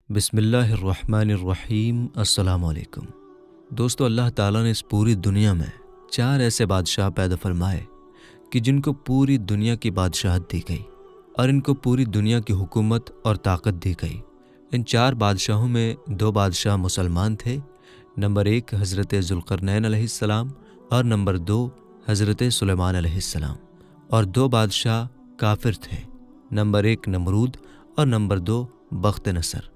بسم اللہ الرحمن الرحیم۔ السلام علیکم دوستو، اللہ تعالیٰ نے اس پوری دنیا میں 4 ایسے بادشاہ پیدا فرمائے کہ جن کو پوری دنیا کی بادشاہت دی گئی اور ان کو پوری دنیا کی حکومت اور طاقت دی گئی۔ ان 4 بادشاہوں میں 2 بادشاہ مسلمان تھے۔ نمبر 1 حضرت ذوالقرنین علیہ السلام اور نمبر 2 حضرت سلیمان علیہ السلام، اور 2 بادشاہ کافر تھے، نمبر 1 نمرود اور نمبر 2 بخت نصر۔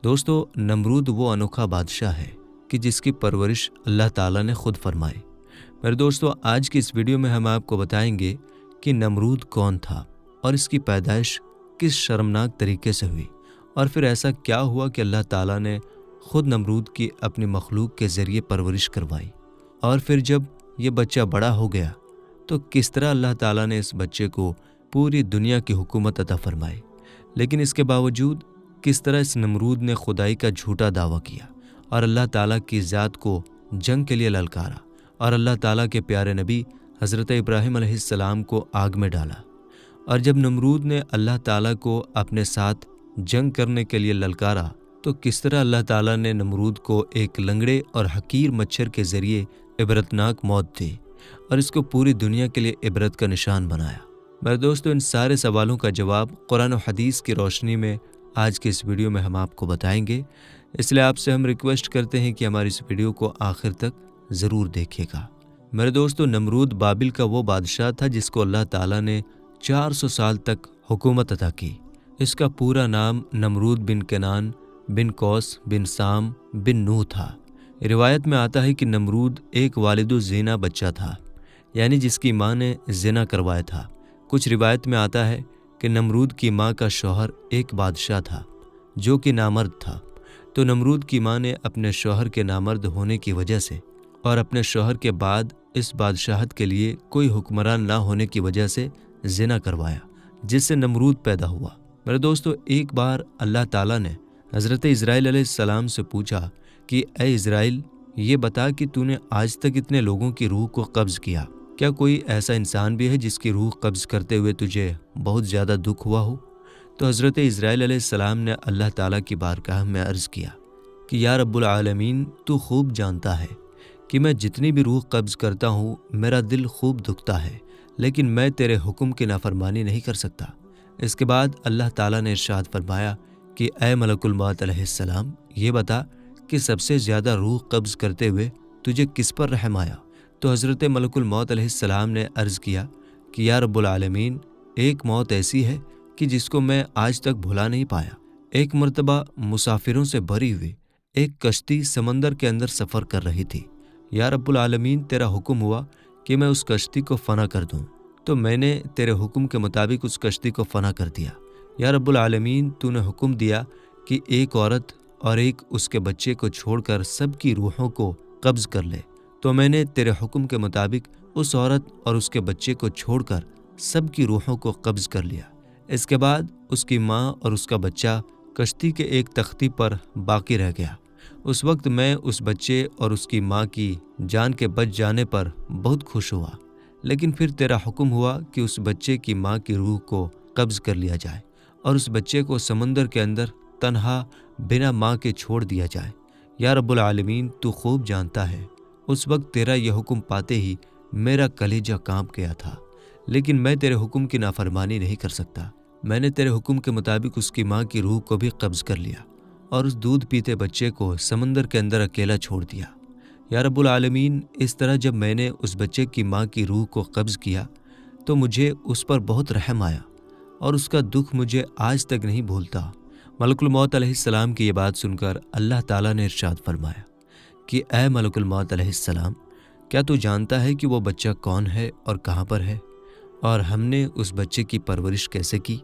دوستو، نمرود وہ انوکھا بادشاہ ہے کہ جس کی پرورش اللہ تعالیٰ نے خود فرمائی۔ میرے دوستو، آج کی اس ویڈیو میں ہم آپ کو بتائیں گے کہ نمرود کون تھا اور اس کی پیدائش کس شرمناک طریقے سے ہوئی، اور پھر ایسا کیا ہوا کہ اللہ تعالیٰ نے خود نمرود کی اپنی مخلوق کے ذریعے پرورش کروائی، اور پھر جب یہ بچہ بڑا ہو گیا تو کس طرح اللہ تعالیٰ نے اس بچے کو پوری دنیا کی حکومت عطا فرمائی۔ لیکن اس کے باوجود کس طرح اس نمرود نے خدائی کا جھوٹا دعویٰ کیا اور اللہ تعالیٰ کی ذات کو جنگ کے لیے للکارا، اور اللہ تعالیٰ کے پیارے نبی حضرت ابراہیم علیہ السلام کو آگ میں ڈالا۔ اور جب نمرود نے اللہ تعالیٰ کو اپنے ساتھ جنگ کرنے کے لیے للکارا تو کس طرح اللہ تعالیٰ نے نمرود کو ایک لنگڑے اور حقیر مچھر کے ذریعے عبرتناک موت دی اور اس کو پوری دنیا کے لیے عبرت کا نشان بنایا۔ میرے دوستو، ان سارے سوالوں کا جواب قرآن و حدیث کی روشنی میں آج کے اس ویڈیو میں ہم آپ کو بتائیں گے، اس لیے آپ سے ہم ریکویسٹ کرتے ہیں کہ ہماری اس ویڈیو کو آخر تک ضرور دیکھیے گا۔ میرے دوستو، نمرود بابل کا وہ بادشاہ تھا جس کو اللہ تعالیٰ نے 400 سال تک حکومت عطا کی۔ اس کا پورا نام نمرود بن کنان بن کوس بن سام بن نوح تھا۔ روایت میں آتا ہے کہ نمرود ایک والد الزنا بچہ تھا، یعنی جس کی ماں نے زنا کروایا تھا۔ کچھ روایت میں آتا ہے کہ نمرود کی ماں کا شوہر ایک بادشاہ تھا جو کہ نامرد تھا، تو نمرود کی ماں نے اپنے شوہر کے نامرد ہونے کی وجہ سے اور اپنے شوہر کے بعد اس بادشاہت کے لیے کوئی حکمران نہ ہونے کی وجہ سے زنا کروایا، جس سے نمرود پیدا ہوا۔ میرے دوستو، ایک بار اللہ تعالیٰ نے حضرت اسرائیل علیہ السلام سے پوچھا کہ اے اسرائیل، یہ بتا کہ تو نے آج تک اتنے لوگوں کی روح کو قبض کیا، کیا کوئی ایسا انسان بھی ہے جس کی روح قبض کرتے ہوئے تجھے بہت زیادہ دکھ ہوا ہو؟ تو حضرت اسرائیل علیہ السلام نے اللہ تعالیٰ کی بارگاہ میں عرض کیا کہ یا رب العالمین، تو خوب جانتا ہے کہ میں جتنی بھی روح قبض کرتا ہوں میرا دل خوب دکھتا ہے، لیکن میں تیرے حکم کی نافرمانی نہیں کر سکتا۔ اس کے بعد اللہ تعالیٰ نے ارشاد فرمایا کہ اے ملک الموت علیہ السلام، یہ بتا کہ سب سے زیادہ روح قبض کرتے ہوئے تجھے کس پر رحم آیا؟ تو حضرت ملک الموت علیہ السلام نے عرض کیا کہ یا رب العالمین، ایک موت ایسی ہے کہ جس کو میں آج تک بھلا نہیں پایا۔ ایک مرتبہ مسافروں سے بھری ہوئی ایک کشتی سمندر کے اندر سفر کر رہی تھی۔ یا رب العالمین، تیرا حکم ہوا کہ میں اس کشتی کو فنا کر دوں، تو میں نے تیرے حکم کے مطابق اس کشتی کو فنا کر دیا۔ یا رب العالمین، تو نے حکم دیا کہ ایک عورت اور ایک اس کے بچے کو چھوڑ کر سب کی روحوں کو قبض کر لے، تو میں نے تیرے حکم کے مطابق اس عورت اور اس کے بچے کو چھوڑ کر سب کی روحوں کو قبض کر لیا۔ اس کے بعد اس کی ماں اور اس کا بچہ کشتی کے ایک تختی پر باقی رہ گیا۔ اس وقت میں اس بچے اور اس کی ماں کی جان کے بچ جانے پر بہت خوش ہوا، لیکن پھر تیرا حکم ہوا کہ اس بچے کی ماں کی روح کو قبض کر لیا جائے اور اس بچے کو سمندر کے اندر تنہا بنا ماں کے چھوڑ دیا جائے۔ یا رب العالمین، تو خوب جانتا ہے اس وقت تیرا یہ حکم پاتے ہی میرا کلیجہ کانپ گیا تھا، لیکن میں تیرے حکم کی نافرمانی نہیں کر سکتا۔ میں نے تیرے حکم کے مطابق اس کی ماں کی روح کو بھی قبض کر لیا اور اس دودھ پیتے بچے کو سمندر کے اندر اکیلا چھوڑ دیا۔ یا رب العالمین، اس طرح جب میں نے اس بچے کی ماں کی روح کو قبض کیا تو مجھے اس پر بہت رحم آیا اور اس کا دکھ مجھے آج تک نہیں بھولتا۔ ملک الموت علیہ السلام کی یہ بات سن کر اللہ تعالیٰ نے ارشاد فرمایا کہ اے ملک الموت علیہ السلام، کیا تو جانتا ہے کہ وہ بچہ کون ہے اور کہاں پر ہے، اور ہم نے اس بچے کی پرورش کیسے کی؟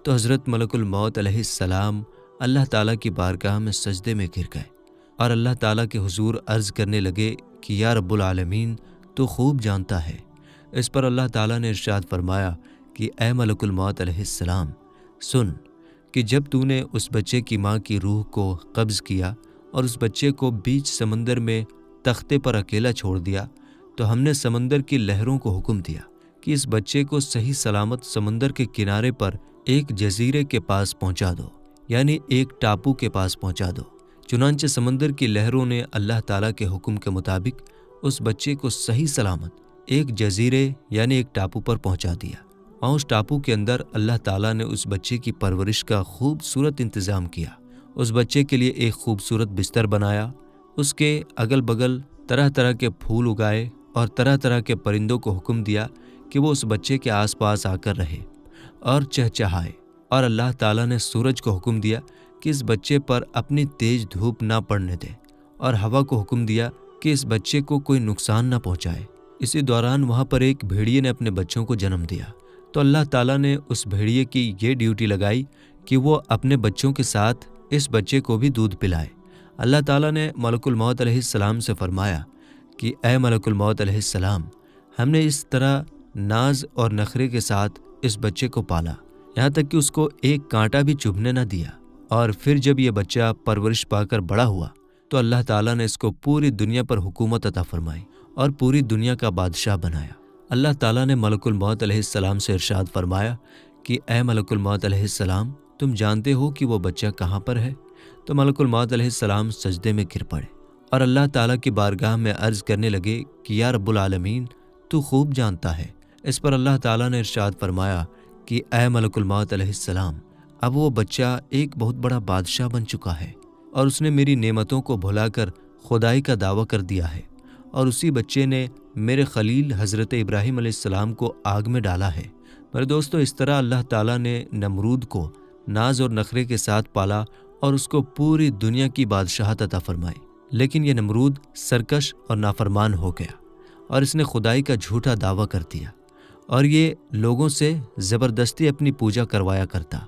تو حضرت ملک الموت علیہ السلام اللہ تعالیٰ کی بارگاہ میں سجدے میں گر گئے اور اللہ تعالیٰ کے حضور عرض کرنے لگے کہ یا رب العالمین، تو خوب جانتا ہے۔ اس پر اللہ تعالیٰ نے ارشاد فرمایا کہ اے ملک الموت علیہ السلام، سن کہ جب تو نے اس بچے کی ماں کی روح کو قبض کیا اور اس بچے کو بیچ سمندر میں تختے پر اکیلا چھوڑ دیا، تو ہم نے سمندر کی لہروں کو حکم دیا کہ اس بچے کو صحیح سلامت سمندر کے کنارے پر ایک جزیرے کے پاس پہنچا دو۔ یعنی ایک ٹاپو کے پاس پہنچا دو۔ چنانچہ سمندر کی لہروں نے اللہ تعالیٰ کے حکم کے مطابق اس بچے کو صحیح سلامت ایک جزیرے یعنی ایک ٹاپو پر پہنچا دیا، اور اس ٹاپو کے اندر اللہ تعالیٰ نے اس بچے کی پرورش کا خوبصورت انتظام کیا۔ اس بچے کے لیے ایک خوبصورت بستر بنایا، اس کے اگل بگل طرح طرح کے پھول اگائے اور طرح طرح کے پرندوں کو حکم دیا کہ وہ اس بچے کے آس پاس آ کر رہے اور چہچہائے، اور اللہ تعالیٰ نے سورج کو حکم دیا کہ اس بچے پر اپنی تیز دھوپ نہ پڑنے دے، اور ہوا کو حکم دیا کہ اس بچے کو کوئی نقصان نہ پہنچائے۔ اسی دوران وہاں پر ایک بھیڑیے نے اپنے بچوں کو جنم دیا، تو اللہ تعالیٰ نے اس بھیڑیے کی یہ ڈیوٹی لگائی کہ وہ اپنے بچوں کے ساتھ اس بچے کو بھی دودھ پلائے۔ اللہ تعالیٰ نے ملک الموت علیہ السلام سے فرمایا کہ اے ملک الموت علیہ السلام، ہم نے اس طرح ناز اور نخرے کے ساتھ اس بچے کو پالا، یہاں تک کہ اس کو ایک کانٹا بھی چبھنے نہ دیا، اور پھر جب یہ بچہ پرورش پا کر بڑا ہوا تو اللہ تعالیٰ نے اس کو پوری دنیا پر حکومت عطا فرمائی اور پوری دنیا کا بادشاہ بنایا۔ اللہ تعالیٰ نے ملک الموت علیہ السلام سے ارشاد فرمایا کہ اے ملک الموت علیہ السلام، تم جانتے ہو کہ وہ بچہ کہاں پر ہے؟ تو ملک الموت علیہ السلام سجدے میں گر پڑے اور اللہ تعالیٰ کی بارگاہ میں عرض کرنے لگے کہ یا رب العالمین، تو خوب جانتا ہے۔ اس پر اللہ تعالیٰ نے ارشاد فرمایا کہ اے ملک الموت علیہ السلام، اب وہ بچہ ایک بہت بڑا بادشاہ بن چکا ہے، اور اس نے میری نعمتوں کو بھلا کر خدائی کا دعویٰ کر دیا ہے، اور اسی بچے نے میرے خلیل حضرت ابراہیم علیہ السلام کو آگ میں ڈالا ہے۔ میرے دوستو، اس طرح اللہ تعالیٰ نے نمرود کو ناز اور نخرے کے ساتھ پالا اور اس کو پوری دنیا کی بادشاہت عطا فرمائی۔ لیکن یہ نمرود سرکش اور نافرمان ہو گیا، اور اس نے خدائی کا جھوٹا دعویٰ کر دیا، اور یہ لوگوں سے زبردستی اپنی پوجا کروایا کرتا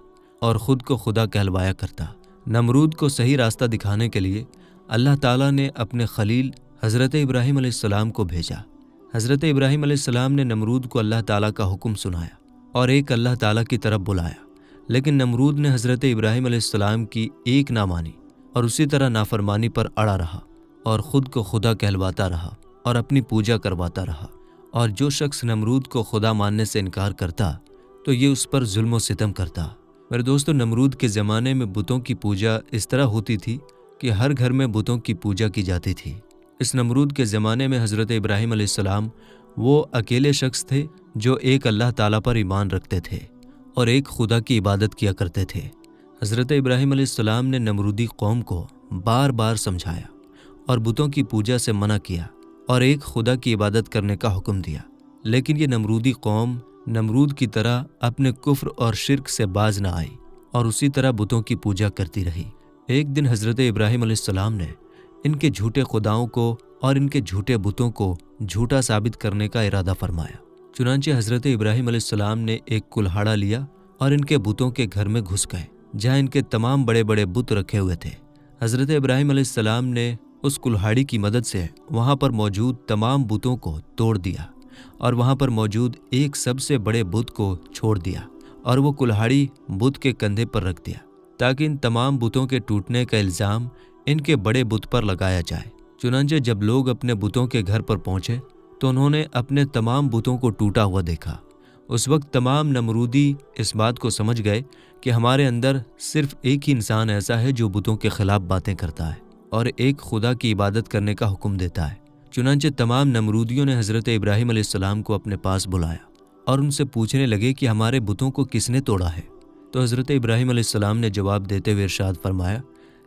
اور خود کو خدا کہلوایا کرتا۔ نمرود کو صحیح راستہ دکھانے کے لیے اللہ تعالیٰ نے اپنے خلیل حضرت ابراہیم علیہ السلام کو بھیجا۔ حضرت ابراہیم علیہ السلام نے نمرود کو اللہ تعالیٰ کا حکم سنایا اور ایک اللہ تعالیٰ کی طرف بلایا، لیکن نمرود نے حضرت ابراہیم علیہ السلام کی ایک نہ مانی اور اسی طرح نافرمانی پر اڑا رہا اور خود کو خدا کہلواتا رہا اور اپنی پوجا کرواتا رہا۔ اور جو شخص نمرود کو خدا ماننے سے انکار کرتا تو یہ اس پر ظلم و ستم کرتا۔ میرے دوستو، نمرود کے زمانے میں بتوں کی پوجا اس طرح ہوتی تھی کہ ہر گھر میں بتوں کی پوجا کی جاتی تھی۔ اس نمرود کے زمانے میں حضرت ابراہیم علیہ السلام وہ اکیلے شخص تھے جو ایک اللہ تعالیٰ پر ایمان رکھتے تھے اور ایک خدا کی عبادت کیا کرتے تھے۔ حضرت ابراہیم علیہ السلام نے نمرودی قوم کو بار بار سمجھایا اور بتوں کی پوجا سے منع کیا اور ایک خدا کی عبادت کرنے کا حکم دیا، لیکن یہ نمرودی قوم نمرود کی طرح اپنے کفر اور شرک سے باز نہ آئی اور اسی طرح بتوں کی پوجا کرتی رہی۔ ایک دن حضرت ابراہیم علیہ السلام نے ان کے جھوٹے خداؤں کو اور ان کے جھوٹے بتوں کو جھوٹا ثابت کرنے کا ارادہ فرمایا۔ چنانچہ حضرت ابراہیم علیہ السلام نے ایک کلہاڑا لیا اور ان کے بتوں کے گھر میں گھس گئے جہاں ان کے تمام بڑے بڑے بت رکھے ہوئے تھے۔ حضرت ابراہیم علیہ السلام نے اس کلہاڑی کی مدد سے وہاں پر موجود تمام بتوں کو توڑ دیا اور وہاں پر موجود ایک سب سے بڑے بت کو چھوڑ دیا، اور وہ کلہاڑی بت کے کندھے پر رکھ دیا تاکہ ان تمام بتوں کے ٹوٹنے کا الزام ان کے بڑے بت پر لگایا جائے۔ چنانچہ جب لوگ اپنے بتوں کے گھر پر پہنچے تو انہوں نے اپنے تمام بتوں کو ٹوٹا ہوا دیکھا۔ اس وقت تمام نمرودی اس بات کو سمجھ گئے کہ ہمارے اندر صرف ایک ہی انسان ایسا ہے جو بتوں کے خلاف باتیں کرتا ہے اور ایک خدا کی عبادت کرنے کا حکم دیتا ہے۔ چنانچہ تمام نمرودیوں نے حضرت ابراہیم علیہ السلام کو اپنے پاس بلایا اور ان سے پوچھنے لگے کہ ہمارے بتوں کو کس نے توڑا ہے؟ تو حضرت ابراہیم علیہ السلام نے جواب دیتے ہوئے ارشاد فرمایا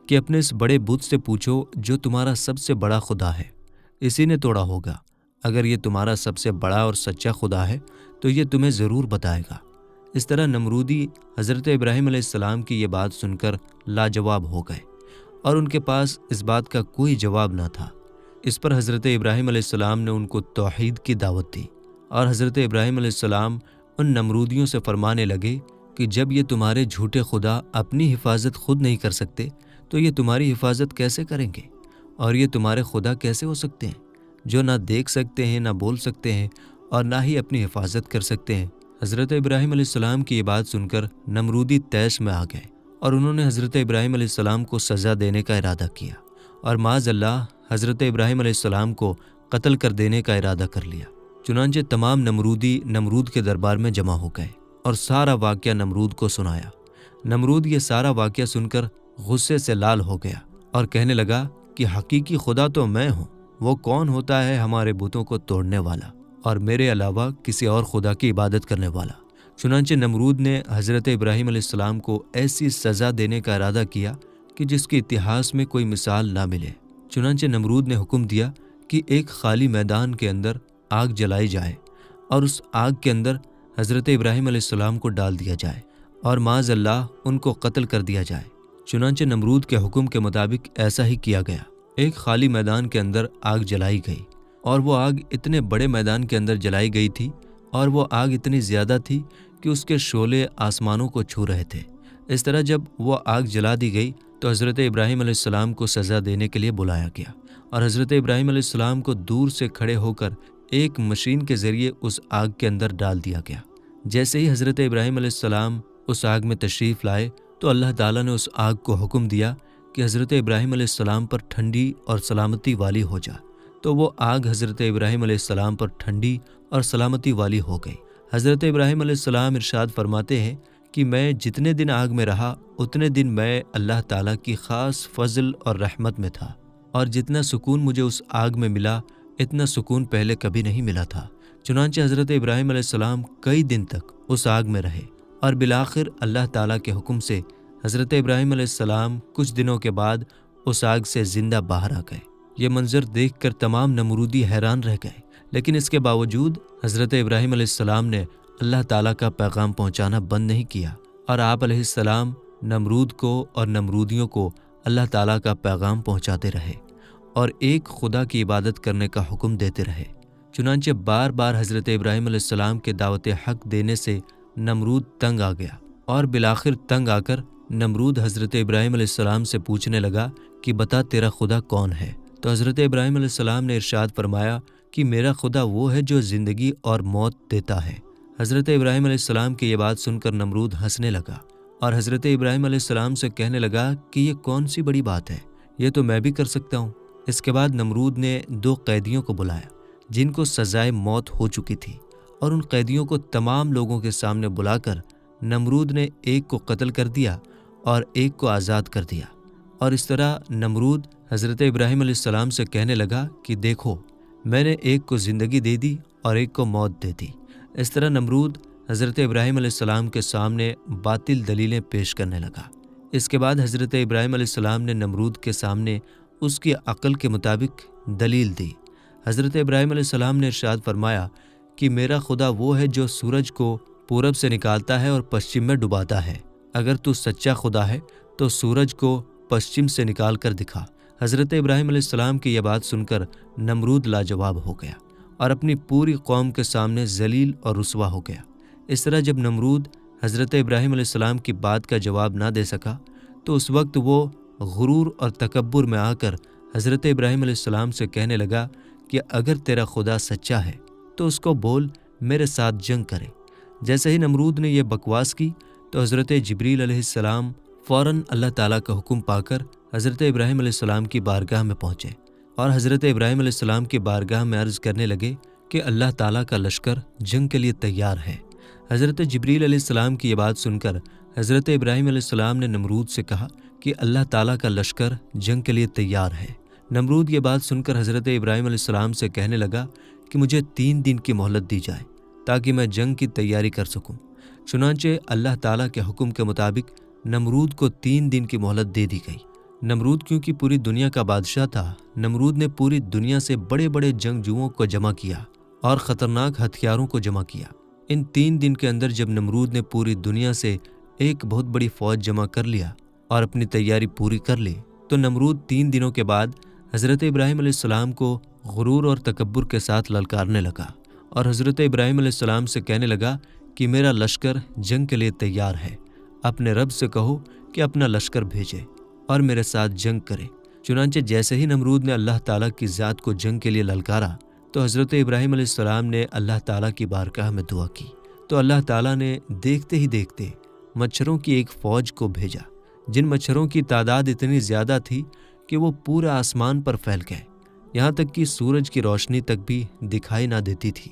کہ اپنے اس بڑے بت سے پوچھو جو تمہارا سب سے بڑا خدا ہے، اسی نے توڑا ہوگا۔ اگر یہ تمہارا سب سے بڑا اور سچا خدا ہے تو یہ تمہیں ضرور بتائے گا۔ اس طرح نمرودی حضرت ابراہیم علیہ السلام کی یہ بات سن کر لاجواب ہو گئے اور ان کے پاس اس بات کا کوئی جواب نہ تھا۔ اس پر حضرت ابراہیم علیہ السلام نے ان کو توحید کی دعوت دی اور حضرت ابراہیم علیہ السلام ان نمرودیوں سے فرمانے لگے کہ جب یہ تمہارے جھوٹے خدا اپنی حفاظت خود نہیں کر سکتے تو یہ تمہاری حفاظت کیسے کریں گے؟ اور یہ تمہارے خدا کیسے ہو سکتے ہیں جو نہ دیکھ سکتے ہیں، نہ بول سکتے ہیں اور نہ ہی اپنی حفاظت کر سکتے ہیں؟ حضرت ابراہیم علیہ السلام کی یہ بات سن کر نمرودی طیش میں آ گئے اور انہوں نے حضرت ابراہیم علیہ السلام کو سزا دینے کا ارادہ کیا اور معاذ اللہ حضرت ابراہیم علیہ السلام کو قتل کر دینے کا ارادہ کر لیا۔ چنانچہ تمام نمرودی نمرود کے دربار میں جمع ہو گئے اور سارا واقعہ نمرود کو سنایا۔ نمرود یہ سارا واقعہ سن کر غصے سے لال ہو گیا اور کہنے لگا کہ حقیقی خدا تو میں ہوں، وہ کون ہوتا ہے ہمارے بتوں کو توڑنے والا اور میرے علاوہ کسی اور خدا کی عبادت کرنے والا۔ چنانچہ نمرود نے حضرت ابراہیم علیہ السلام کو ایسی سزا دینے کا ارادہ کیا کہ جس کی اتہاس میں کوئی مثال نہ ملے۔ چنانچہ نمرود نے حکم دیا کہ ایک خالی میدان کے اندر آگ جلائی جائے اور اس آگ کے اندر حضرت ابراہیم علیہ السلام کو ڈال دیا جائے اور معاذ اللہ ان کو قتل کر دیا جائے۔ چنانچہ نمرود کے حکم کے مطابق ایسا ہی کیا گیا۔ ایک خالی میدان کے اندر آگ جلائی گئی اور وہ آگ اتنے بڑے میدان کے اندر جلائی گئی تھی اور وہ آگ اتنی زیادہ تھی کہ اس کے شعلے آسمانوں کو چھو رہے تھے۔ اس طرح جب وہ آگ جلا دی گئی تو حضرت ابراہیم علیہ السلام کو سزا دینے کے لیے بلایا گیا اور حضرت ابراہیم علیہ السلام کو دور سے کھڑے ہو کر ایک مشین کے ذریعے اس آگ کے اندر ڈال دیا گیا۔ جیسے ہی حضرت ابراہیم علیہ السلام اس آگ میں تشریف لائے تو اللہ تعالیٰ نے اس آگ کو حکم دیا کہ حضرت ابراہیم علیہ السلام پر ٹھنڈی اور سلامتی والی ہو جا، تو وہ آگ حضرت ابراہیم علیہ السلام پر ٹھنڈی اور سلامتی والی ہو گئی۔ حضرت ابراہیم علیہ السلام ارشاد فرماتے ہیں کہ میں جتنے دن آگ میں رہا اتنے دن میں اللہ تعالیٰ کی خاص فضل اور رحمت میں تھا، اور جتنا سکون مجھے اس آگ میں ملا اتنا سکون پہلے کبھی نہیں ملا تھا۔ چنانچہ حضرت ابراہیم علیہ السلام کئی دن تک اس آگ میں رہے اور بالآخر اللہ تعالیٰ کے حکم سے حضرت ابراہیم علیہ السلام کچھ دنوں کے بعد اس آگ سے زندہ باہر آ گئے۔ یہ منظر دیکھ کر تمام نمرودی حیران رہ گئے، لیکن اس کے باوجود حضرت ابراہیم علیہ السلام نے اللہ تعالیٰ کا پیغام پہنچانا بند نہیں کیا، اور آپ علیہ السلام نمرود کو اور نمرودیوں کو اللہ تعالیٰ کا پیغام پہنچاتے رہے اور ایک خدا کی عبادت کرنے کا حکم دیتے رہے۔ چنانچہ بار بار حضرت ابراہیم علیہ السلام کے دعوت حق دینے سے نمرود تنگ آ گیا، اور بالآخر تنگ آ کر نمرود حضرت ابراہیم علیہ السلام سے پوچھنے لگا کہ بتا تیرا خدا کون ہے؟ تو حضرت ابراہیم علیہ السلام نے ارشاد فرمایا کہ میرا خدا وہ ہے جو زندگی اور موت دیتا ہے۔ حضرت ابراہیم علیہ السلام کی یہ بات سن کر نمرود ہنسنے لگا اور حضرت ابراہیم علیہ السلام سے کہنے لگا کہ یہ کون سی بڑی بات ہے، یہ تو میں بھی کر سکتا ہوں۔ اس کے بعد نمرود نے 2 قیدیوں کو بلایا جن کو سزائے موت ہو چکی تھی، اور ان قیدیوں کو تمام لوگوں کے سامنے بلا کر نمرود نے ایک کو قتل کر دیا اور ایک کو آزاد کر دیا۔ اور اس طرح نمرود حضرت ابراہیم علیہ السلام سے کہنے لگا کہ دیکھو، میں نے ایک کو زندگی دے دی اور ایک کو موت دے دی۔ اس طرح نمرود حضرت ابراہیم علیہ السلام کے سامنے باطل دلیلیں پیش کرنے لگا۔ اس کے بعد حضرت ابراہیم علیہ السلام نے نمرود کے سامنے اس کی عقل کے مطابق دلیل دی۔ حضرت ابراہیم علیہ السلام نے ارشاد فرمایا کہ میرا خدا وہ ہے جو سورج کو پورب سے نکالتا ہے اور پشچم میں ڈباتا ہے۔ اگر تو سچا خدا ہے تو سورج کو پشچم سے نکال کر دکھا۔ حضرت ابراہیم علیہ السلام کی یہ بات سن کر نمرود لاجواب ہو گیا اور اپنی پوری قوم کے سامنے ذلیل اور رسوا ہو گیا۔ اس طرح جب نمرود حضرت ابراہیم علیہ السلام کی بات کا جواب نہ دے سکا تو اس وقت وہ غرور اور تکبر میں آ کر حضرت ابراہیم علیہ السلام سے کہنے لگا کہ اگر تیرا خدا سچا ہے تو اس کو بول میرے ساتھ جنگ کرے۔ جیسے ہی نمرود نے یہ بکواس کی تو حضرت جبریل علیہ السلام فوراً اللہ تعالیٰ کا حکم پا کر حضرت ابراہیم علیہ السلام کی بارگاہ میں پہنچے اور حضرت ابراہیم علیہ السلام کی بارگاہ میں عرض کرنے لگے کہ اللہ تعالیٰ کا لشکر جنگ کے لیے تیار ہے۔ حضرت جبریل علیہ السلام کی یہ بات سن کر حضرت ابراہیم علیہ السلام نے نمرود سے کہا کہ اللہ تعالیٰ کا لشکر جنگ کے لیے تیار ہے۔ نمرود یہ بات سن کر حضرت ابراہیم علیہ السلام سے کہنے لگا کہ مجھے 3 دن کی مہلت دی جائے تاکہ میں جنگ کی تیاری کر سکوں۔ چنانچہ اللہ تعالیٰ کے حکم کے مطابق نمرود کو 3 دن کی مہلت دے دی گئی۔ نمرود کیونکہ پوری دنیا کا بادشاہ تھا، نمرود نے پوری دنیا سے بڑے بڑے جنگجوؤں کو جمع کیا اور خطرناک ہتھیاروں کو جمع کیا۔ ان 3 دن کے اندر جب نمرود نے پوری دنیا سے ایک بہت بڑی فوج جمع کر لیا اور اپنی تیاری پوری کر لی تو نمرود 3 دنوں کے بعد حضرت ابراہیم علیہ السلام کو غرور اور تکبر کے ساتھ للکارنے لگا اور حضرت ابراہیم علیہ السلام سے کہنے لگا کہ میرا لشکر جنگ کے لیے تیار ہے، اپنے رب سے کہو کہ اپنا لشکر بھیجے اور میرے ساتھ جنگ کرے۔ چنانچہ جیسے ہی نمرود نے اللہ تعالیٰ کی ذات کو جنگ کے لیے للکارا تو حضرت ابراہیم علیہ السلام نے اللہ تعالیٰ کی بارگاہ میں دعا کی تو اللہ تعالیٰ نے دیکھتے ہی دیکھتے مچھروں کی ایک فوج کو بھیجا، جن مچھروں کی تعداد اتنی زیادہ تھی کہ وہ پورے آسمان پر پھیل گئے، یہاں تک کہ سورج کی روشنی تک بھی دکھائی نہ دیتی تھی،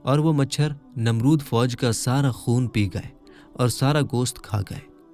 اور وہ مچھر نمرود فوج کا سارا خون پی گئے اور سارا گوشت کھا گئے۔